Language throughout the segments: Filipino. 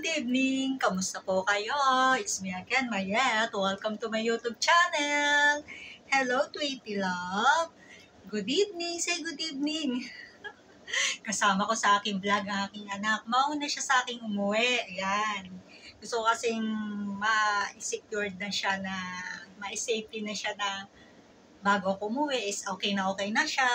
good evening! Kamusta po kayo? It's me again, Mayet. Welcome to my YouTube channel. Hello, Tweety Love. Good evening, say good evening. Kasama ko sa aking vlog ang aking anak. Mauna siya sa aking umuwi. Ayan. Gusto ko kasing ma-secured na siya na, ma-safety na siya na bago ako umuwi is okay na siya,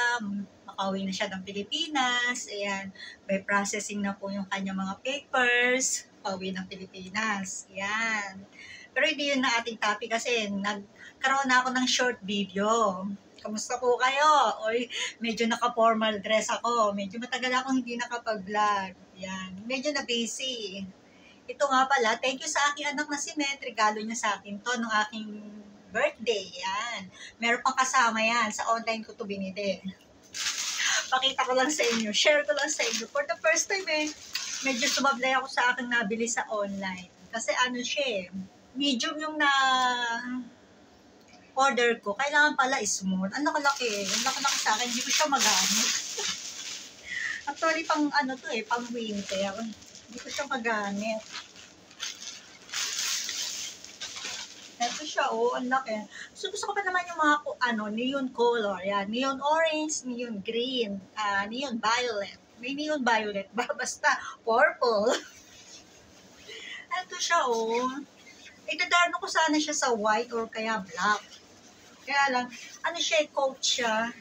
makauwi na siya ng Pilipinas, ayan, by processing na po yung kanya mga papers, pauwi ng Pilipinas, ayan. Pero hindi yun na ating topic kasi nagkaroon na ako ng short video. Kamusta po kayo? Oy, medyo naka-formal dress ako, medyo matagal akong hindi nakapag-vlog, ayan, medyo na-busy. Ito nga pala, thank you sa aking anak na si Met, regalo niya sa akin to nung aking birthday, yan. Meron pang kasama yan. Sa online ko to binili. Pakita ko lang sa inyo. Share ko lang sa inyo. For the first time medyo sumablay ako sa aking nabili sa online. Kasi ano siya medium yung na order ko. Kailangan pala small. Ang laki-laki. Ang laki-laki sa akin. Hindi ko siya magamit. Actually, pang ano to pang winter. Hindi ko siya magamit. Ito siya, ang laki. So, gusto ko pa naman yung mga, neon color. Yan, neon orange, neon green, neon violet. May neon violet ba? Basta, purple. Ito siya, Itadarno ko sana siya sa white or kaya black. Kaya lang, coat siya.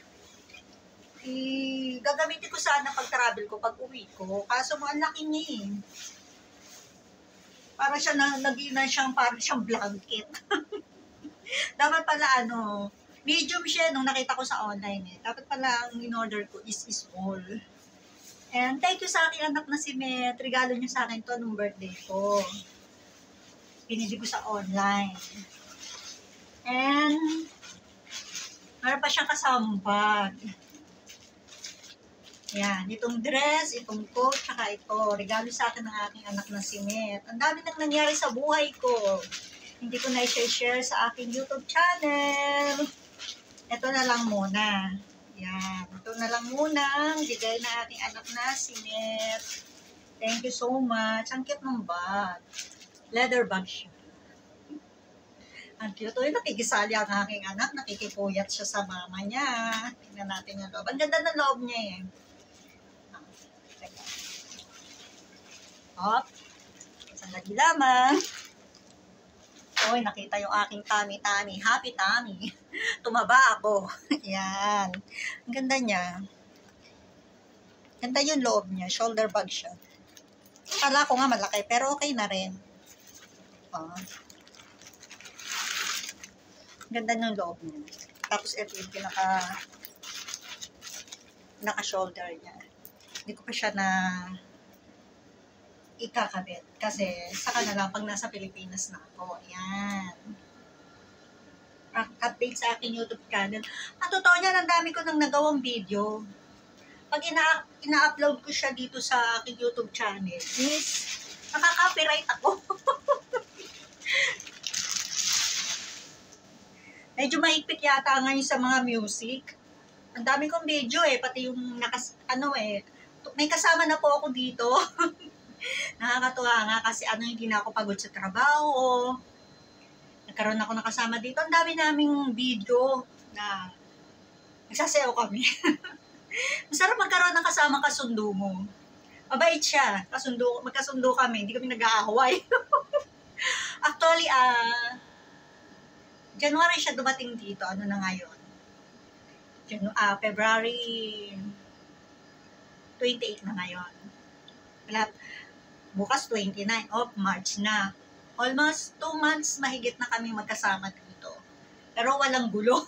Gagamitin ko sana pag travel ko, pag uwi ko. Kaso ang laki niya Para siya parang siyang blanket. Dapat pala medium siya nung nakita ko sa online Dapat pala ang in-order ko is small. And thank you sa aking anak na si Met. Regalo niya sa akin to nung birthday ko. Pinili ko sa online. And meron pa siyang kasamang bag. Yan, itong dress, itong coat, tsaka ito. Regalo sa akin ng aking anak na si Met. Ang dami nang nangyari sa buhay ko. Hindi ko na i-share sa aking YouTube channel. Ito na lang muna. Yan, ito na lang muna. Bigay na aking anak na si Met. Thank you so much. Ang cute ng bag. Leather bag siya. Ang cute. Nakikisali ang aking anak. Nakikipuyat siya sa mama niya. Tingnan natin yung loob. Ang ganda ng loob niya Hop. Sandali lamang. Nakita yung aking tummy. Happy tummy. Tumaba ako. Yan. Ang ganda niya. Ganda yung loob niya. Shoulder bag siya. Kala ko nga malaki, pero okay na rin. Ganda ng loob niya. Tapos ito yung pinaka-shoulder niya. Hindi ko pa siya na ikakabit. Kasi saka na lang pag nasa Pilipinas na ako. Ayan. Update sa aking YouTube channel. Ang totoo niyan, ang dami ko nang nagawang video. Pag ina-upload ko siya dito sa aking YouTube channel, nakaka-copyright ako. Medyo mahigpit yata ngayon sa mga music. Ang dami kong video pati yung may kasama na po ako dito. Nakakatuwa nga kasi hindi na ako pagod sa trabaho. Nagkaroon ako ng kasama dito. Ang dami naming video na nagsasayaw kami. Masarap magkaroon ng kasama kasundo mo. Mabait siya. Magkasundo kami. Hindi kami nag-aaway. Actually, January siya dumating dito. Ano na ngayon? February 28 na ngayon. Bukas 29 of March na. Almost 2 months mahigit na kami magkasama dito. Pero walang gulo.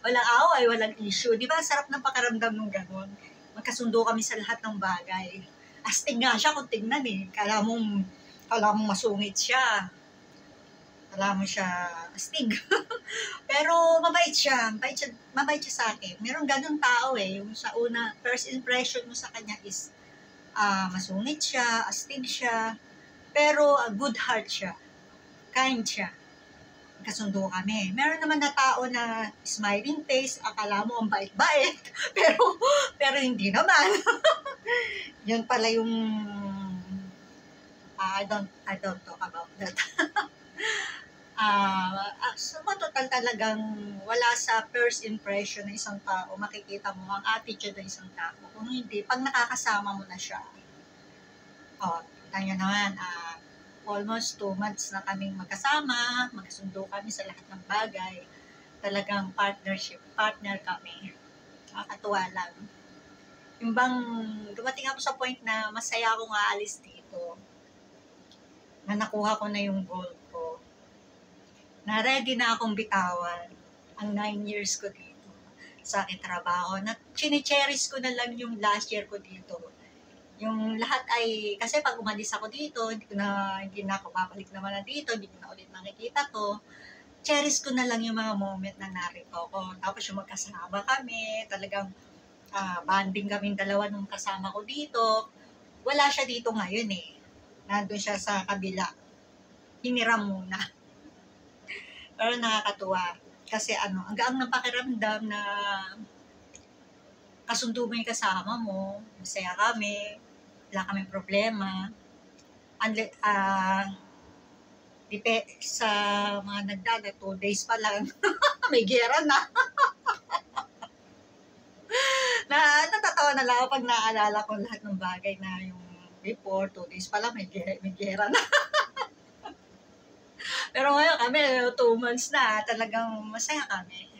Walang away, walang issue. Di ba sarap ng pakiramdam nung gano'n? Magkasundo kami sa lahat ng bagay. Astig nga siya kung tignan Kala mong masungit siya. Kala mo siya astig. Pero mabait siya. Mabait siya sa akin. Merong ganun tao Yung sa first impression mo sa kanya is masungit siya, astig siya, pero good heart siya. Kind siya. Kasundo kami. Meron naman na tao na smiling face, akala mo ang bait-bait, pero hindi naman. Yan pala yung I don't talk about that. Sa matotal talagang wala sa first impression ng isang tao, makikita mo ang attitude ng isang tao. Kung hindi, pag nakakasama mo na siya, kita nyo naman, almost 2 months na kaming magkasama, magkasundo kami sa lahat ng bagay. Talagang partner kami. Nakakatuwa lang. Yung bang, dumating ako sa point na masaya akong aalis dito. Na nakuha ko na yung goal ko. Na ready na akong bitawan ang 9 years ko dito sa aking trabaho. Na chine-cherish ko na lang yung last year ko dito. Yung lahat ay, kasi pag umalis ako dito, hindi na ako babalik naman na dito, hindi ko na ulit makikita to. Cherish ko na lang yung mga moment na narito ko. Tapos yung magkasama kami, talagang bonding kaming dalawa nung kasama ko dito. Wala siya dito ngayon eh. Nandun siya sa kabila. Hiniram muna. Pero nakakatuwa. Kasi ang gaang ng pakiramdam na kasundo mo yung kasama mo, masaya kami, wala kaming problema. Sa mga nagdada, 2 days pa lang, may gera na. Natatawa na lang ako pag naaalala ko lahat ng bagay na yung before, 2 days pa lang, may gera na. Pero ngayon kami, 2 months na, talagang masaya kami.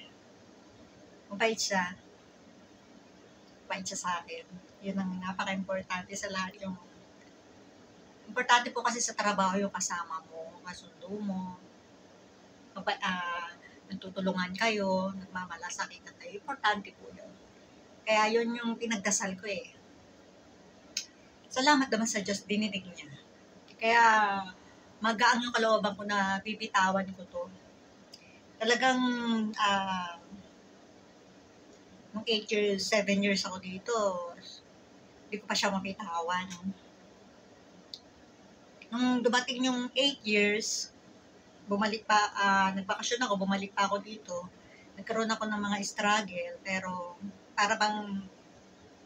Mabait siya. Mabait siya sa akin. Yun ang napaka-importante sa lahat. Yung importante po kasi sa trabaho yung kasama mo, kasundo mo, nagtutulungan kayo, nagmamalasakit at tayo. Importante po yun. Kaya yun yung pinagdasal ko eh. Salamat naman sa Diyos, dininig niya. Kaya magaang yung kalooban ko na bibitawan ko to. Talagang nung 7 years ako dito, hindi ko pa siya mabitawan. Nung dumating yung 8 years, nagbakasyon ako, bumalik pa ako dito. Nagkaroon ako ng mga struggle, pero para bang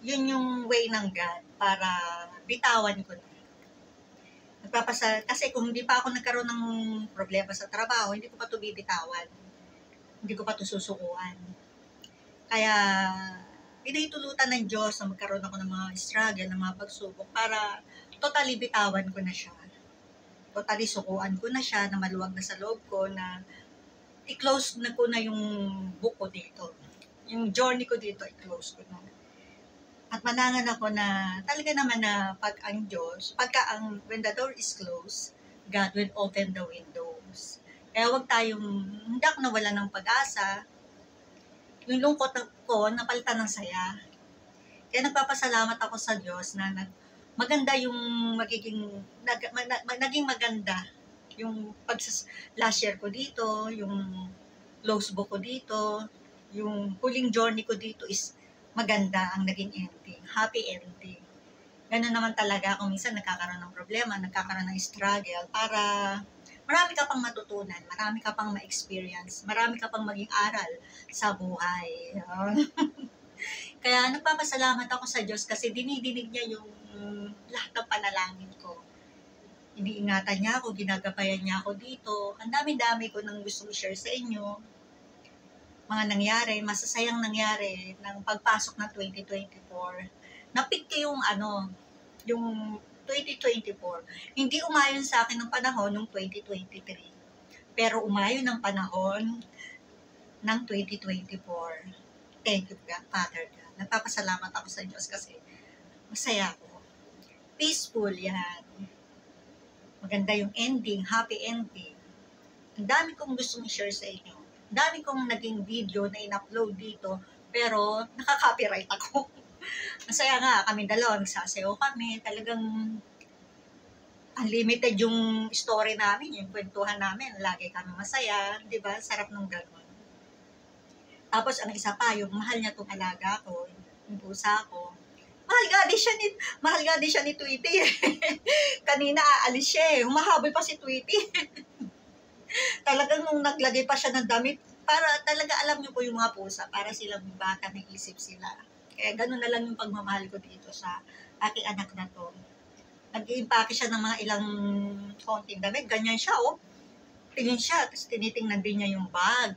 yun yung way ng God para bitawan ko na. Kasi kung hindi pa ako nagkaroon ng problema sa trabaho, hindi ko pa ito bibitawan. Hindi ko pa ito susukuan. Kaya, pinahintulutan ng Diyos na magkaroon ako ng mga struggle, ng mga pagsubok para totally bitawan ko na siya. Totally sukuan ko na siya, na maluwag na sa loob ko, na i-close na ko na yung book ko dito. Yung journey ko dito, i-close ko na. At manangan ako na talaga naman na when the door is closed, God will open the windows. Kaya hindi ako nawala ng pag-asa. Yung lungkot ko, napalitan ng saya. Kaya nagpapasalamat ako sa Diyos na maganda yung naging maganda yung last year ko dito, yung close book ko dito, yung huling journey ko dito is maganda ang naging ending, happy ending. Ganun naman talaga kung minsan nagkakaroon ng problema, nagkakaroon ng struggle, para marami ka pang matutunan, marami ka pang ma-experience, marami ka pang maging aral sa buhay. Kaya nagpapasalamat ako sa Diyos kasi dinidinig niya yung lahat ng panalangin ko. Iniingatan niya ako, ginagabayan niya ako dito. Ang dami-dami ko nang gusto i-share sa inyo. Mga nangyari, masasayang nangyari ng pagpasok ng 2024. Napik yung yung 2024. Hindi umayon sa akin ng panahon ng 2023. Pero umayon ng panahon ng 2024. Thank you, Father God. Nagpapasalamat ako sa Diyos kasi masaya ako. Peaceful yan. Maganda yung ending, happy ending. Ang dami kong gustong i-share sa inyo. Dami kong naging video na in-upload dito, pero nakaka-copyright ako. Masaya nga, kami dalawa, nagsasayaw kami, talagang unlimited yung story namin, yung kwentuhan namin, lagi kami masaya, di ba? Sarap nung gano'n. Tapos, ang isa pa, yung mahal niya itong alaga ko, yung pusa ko. Mahal nga di siya ni Tweety. Kanina, aalis siya eh. Humahabol pa si Tweety. Talagang nung naglagay pa siya ng damit, para talaga alam niyo po yung mga pusa, para silang bata, nag-isip sila. Kaya gano'n na lang yung pagmamahal ko dito sa aking anak na to. Nag-i-impake siya ng mga ilang konting damit. Ganyan siya, oh. Tingin siya, tapos tinitingnan din niya yung bag.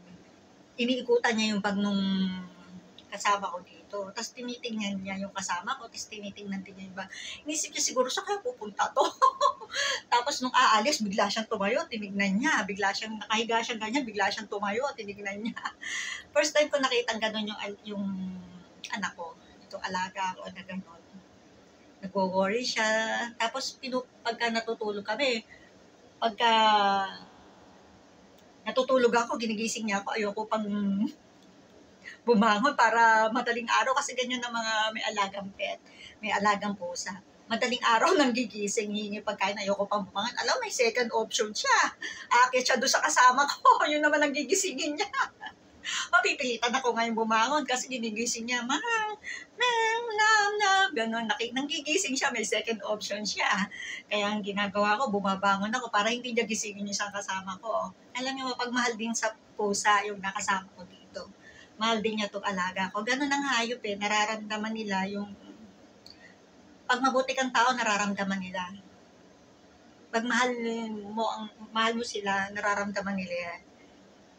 Iniikutan niya yung bag nung kasama ko dito. Tapos tinitingnan niya yung kasama ko, tapos tinitingnan din niya yung bag. Inisip niya siguro sa kaya pupunta to. Tapos nung aalis, bigla siyang tumayo, tinignan niya. Bigla siyang, nakahiga siya ganyan, bigla siyang tumayo, tinignan niya. First time ko nakita ganun yung anak ko, itong alaga ko na ganun. Nagwo-worry siya. Tapos pagka natutulog kami, pagka natutulog ako, ginigising niya ako, ayoko pang bumangon para madaling araw kasi ganyan ng mga may alagang pet, may alagang pusa. Madaling araw nang gigising, hihingi pagkain, ayoko pang bumangon. Alam, may second option siya. Akit siya doon sa kasama ko, yun naman ang gigisingin niya. Mapipilitan ako ngayon bumangon kasi ginigising niya, ma, gano'n, nang gigising siya, may second option siya. Kaya ang ginagawa ko, bumabangon ako para hindi niya gisingin yung isang kasama ko. Alam niyo, mapagmahal din sa pusa yung nakasama ko dito. Mahal din niya itong alaga ko. Ganun ang hayop eh, nararamdaman nila yung, pag mabuti kang tao, nararamdaman nila. Pag mahal mo sila, nararamdaman nila yan.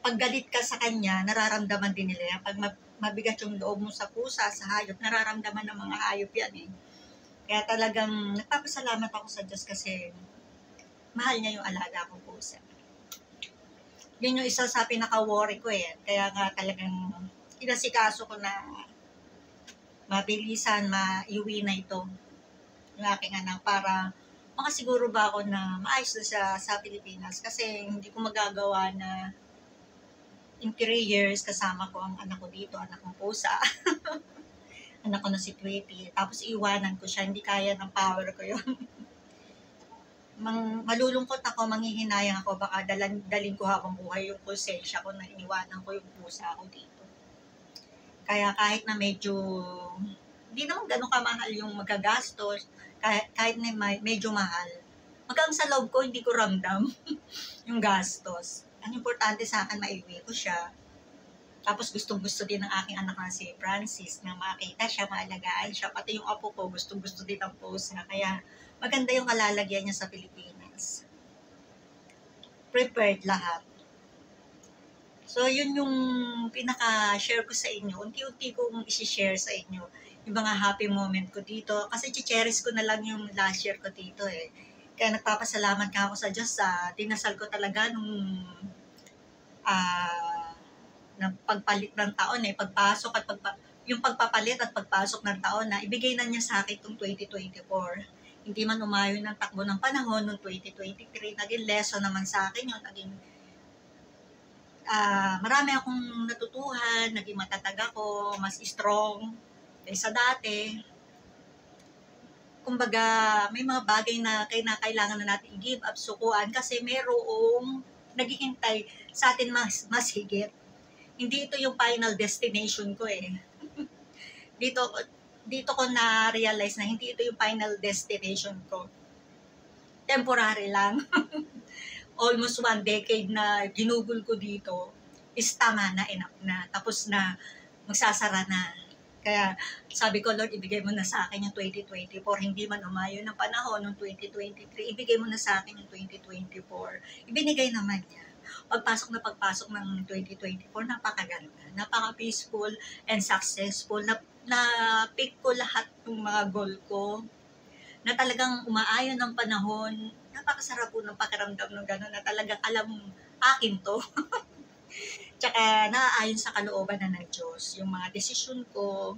Pag galit ka sa kanya, nararamdaman din nila yan. Pag mabigat yung loob mo sa pusa, sa hayop, nararamdaman ng mga hayop yan eh. Kaya talagang nagpapasalamat ako sa Diyos kasi mahal niya yung alaga kong pusa. Yun yung isa sa pinaka-worry ko eh. Kaya nga talagang inasikaso ko na mabilisan, maiuwi na ito yung aking anak para makasiguro ba ako na maayos na siya sa Pilipinas kasi hindi ko magagawa na in 3 years kasama ko ang anak ko dito, anak kong pusa. Anak ko na si Tweety. Tapos iwanan ko siya, hindi kaya ng power ko yun. Malulungkot ako, manghihinayang ako, baka dalhin ko habang buhay yung konsensya ko na iniwanan ko yung pusa ko dito. Kaya kahit na medyo, hindi naman ganun kamahal yung magagastos, kahit na medyo mahal, hanggang sa loob ko, hindi ko ramdam yung gastos. Ang importante sa akin, maiwi ko siya. Tapos gustong-gusto din ng aking anak na si Francis na makita siya, maalagaan siya. Pati yung apo ko, gustong-gusto din ang pusa. Kaya maganda yung kalalagyan niya sa Pilipinas. Prepared lahat. So, yun yung pinaka-share ko sa inyo. Unti-unti kong isi-share sa inyo yung mga happy moment ko dito. Kasi cherish ko na lang yung last year ko dito eh. Kaya nagpapasalamat ka ako sa Diyos sa dinasal ko talaga nung ng pagpalit ng taon eh, pagpasok at yung pagpapalit at pagpasok ng taon na ibigay na niya sa akin itong 2024. Hindi man umayon ng takbo ng panahon noong 2023, naging lesson naman sa akin yun, naging marami akong natutuhan, naging matatag ako, mas strong kaysa dati. Kumbaga, may mga bagay na kailangan na natin i-give up, sukuan, kasi merong naghihintay sa atin mas higit. Hindi ito yung final destination ko eh. Dito ko na-realize na hindi ito yung final destination ko. Temporary lang. Almost 1 decade na ginugol ko dito is tama na, enough na. Tapos na, magsasara na. Kaya sabi ko, Lord, ibigay mo na sa akin yung 2024. Hindi man umayon ng panahon ng 2023, ibigay mo na sa akin yung 2024. Ibinigay naman niya. Pagpasok ng 2024, napakaganda, napaka-peaceful and successful. Na-pick ko lahat ng mga goal ko, na talagang umaayon ng panahon. Napakasarap po ng pakiramdam ng gano'n, na talagang alam akin to. Tsaka naaayon sa kalooban na ng Diyos. Yung mga desisyon ko,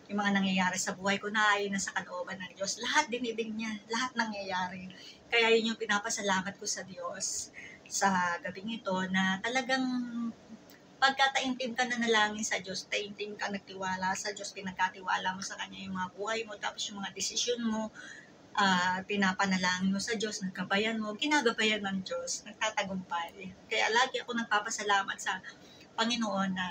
yung mga nangyayari sa buhay ko, naaayon na sa kalooban ng Diyos. Lahat dinibig niya, lahat nangyayari. Kaya yun yung pinapasalamat ko sa Diyos sa gabing ito, na talagang pagka taimtim ka na nalangin sa Diyos, taimtim ka, nagtiwala sa Diyos, pinagkatiwala mo sa Kanya yung mga buhay mo, tapos yung mga desisyon mo, pinapanalangin mo sa Diyos, nagkabayan mo, ginagabayan ng Diyos, nagtatagumpay. Kaya lagi ako nagpapasalamat sa Panginoon na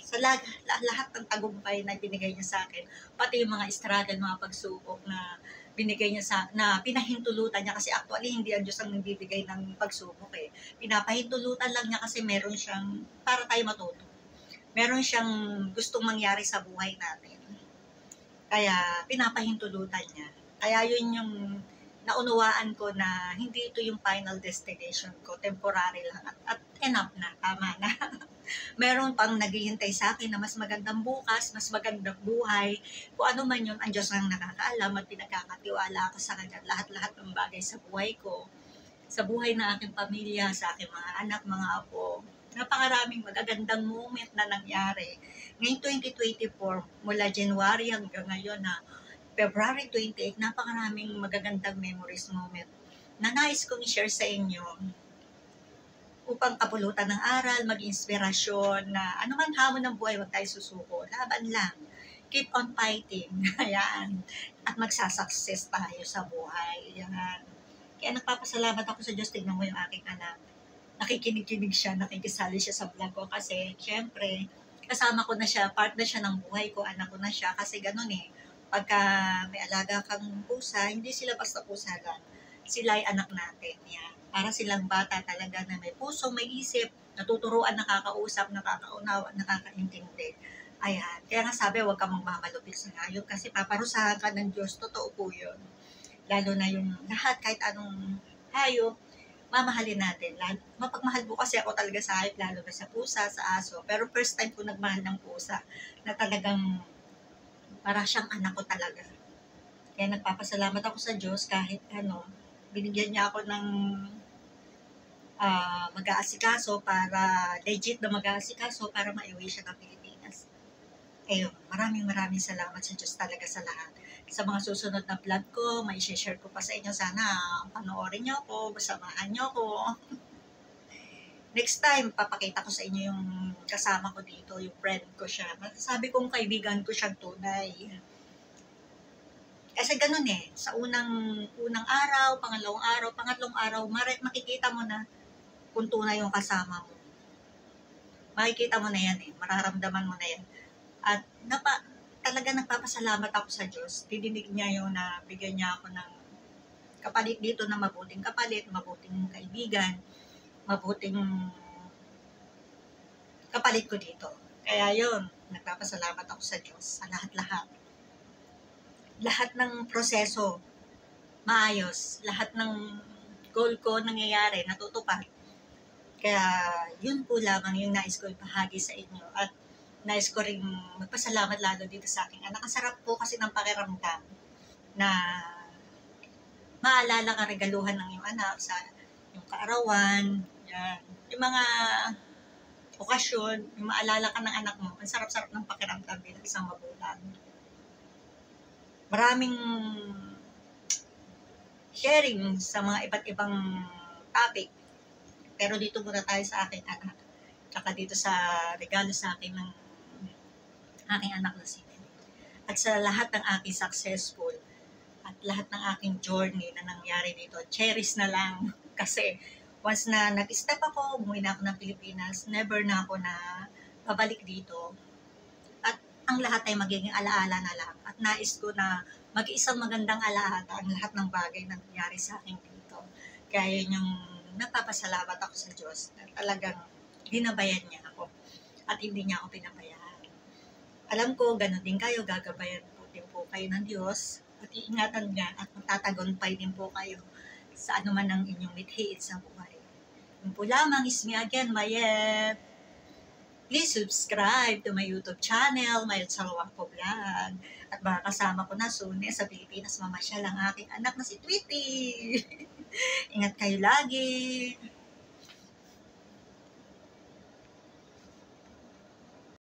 sa lahat ng tagumpay na binigay niya sa akin, pati yung mga struggle, mga pagsubok na binigay niya na pinahintulutan niya, kasi actually hindi ang Diyos ang nagbibigay ng pagsubok eh. Pinapahintulutan lang niya kasi meron siyang, para tayo matuto. Meron siyang gustong mangyari sa buhay natin. Kaya pinapahintulutan niya. Kaya yun yung naunawaan ko na hindi ito yung final destination ko, temporary lang at enough na, tama na. Meron pang naghihintay sa akin na mas magandang bukas, mas magandang buhay. Kung ano man yun, ang Diyos lang nakakaalam at pinagkakatiwala ako sa Kanya lahat-lahat ng bagay sa buhay ko, sa buhay ng aking pamilya, sa aking mga anak, mga apo. Napakaraming magagandang moment na nangyari. Ngayong 2024, mula January hanggang ngayon na February 28, napakaraming magagandang memories moment na nais kong i-share sa inyo upang kapulutan ng aral, mag-inspirasyon na anuman hamon ng buhay, huwag tayo susuko. Laban lang. Keep on fighting. Ayan. At magsasucess tayo sa buhay. Ayan. Kaya nagpapasalamat ako sa Diyos. Tignan mo yung aking anak. Nakikinig-kinig siya, nakikisali siya sa vlog ko kasi syempre, kasama ko na siya, part na siya ng buhay ko, anak ko na siya kasi ganun eh. Pagka may alaga kang pusa, hindi sila basta pusa lang. Sila ay anak natin. Yan. Para silang bata talaga na may puso, may isip, natuturuan, nakakausap, nakakaunawa, nakakaintindi. Ayan. Kaya nga sabi, huwag kang magmamalupit sa hayop kasi paparusahan ka ng Diyos. Totoo po yun. Lalo na yung lahat, kahit anong hayop, mamahalin natin. Mapagmahal po kasi ako talaga sa hayop, lalo na sa pusa, sa aso. Pero first time ko nagmahal ng pusa na talagang para siyang anak ko talaga. Kaya nagpapasalamat ako sa Diyos kahit binigyan niya ako ng mag-aasikaso para, legit na mag-aasikaso para maiuwi siya ng Pilipinas. Ayun, maraming salamat sa Diyos talaga sa lahat. Sa mga susunod na vlog ko, may share ko pa sa inyo. Sana panoorin niyo ako, samahan niyo ako. Next time, papakita ko sa inyo yung kasama ko dito, yung friend ko siya. Sabi kong kaibigan ko siyang tunay. Kasi ganun eh, sa unang araw, pangatlong araw, makikita mo na kung tunay yung kasama mo. Makikita mo na yan eh, mararamdaman mo na yan. At talaga nagpapasalamat ako sa Diyos. Didinig niya yung na bigyan niya ako ng kapalit dito na mabuting kapalit, mabuting kaibigan, mabuting kapalit ko dito. Kaya yun, nagpapasalamat ako sa Diyos sa lahat-lahat. Lahat ng proseso, maayos. Lahat ng goal ko nangyayari, natutupad. Kaya yun po lamang yung nais ko ipahagi sa inyo. At nais ko rin magpasalamat lalo dito sa aking anak. Ang sarap po kasi ng pakiramdam na maalala ka regaluhan ng iyong anak sa yung kaarawan, yan. Yung mga okasyon, yung maalala ka ng anak mo, ang sarap-sarap ng pakiramdam bilang isang magulang. Maraming sharing sa mga iba't ibang topic. Pero dito muna tayo sa aking anak. Tsaka dito sa regalo sa akin ng aking anak na si Nene. At sa lahat ng aking successful at lahat ng aking journey na nangyari dito, cherish na lang. Kasi once na nag-step ako, umuwi na ako ng Pilipinas, never na ako na babalik dito. At ang lahat ay magiging alaala na lang. At nais ko na mag-isang magandang alaala ang lahat ng bagay na nangyari sa akin dito. Kaya yun yung nagpapasalamat ako sa Diyos na talagang binabayan niya ako at hindi niya ako pinabayaan. Alam ko, gano'n din kayo, gagabayan po din po kayo ng Diyos at iingatan niya at magtatagumpay din po kayo sa anuman ang inyong mithiin sa buhay. Yun po lamang is me again, Mayet. Please subscribe to my YouTube channel, Mayet Salwako Vlog. At makakasama ko na soon sa Pilipinas, mamasyal ang aking anak na si Tweety. Ingat kayo lagi.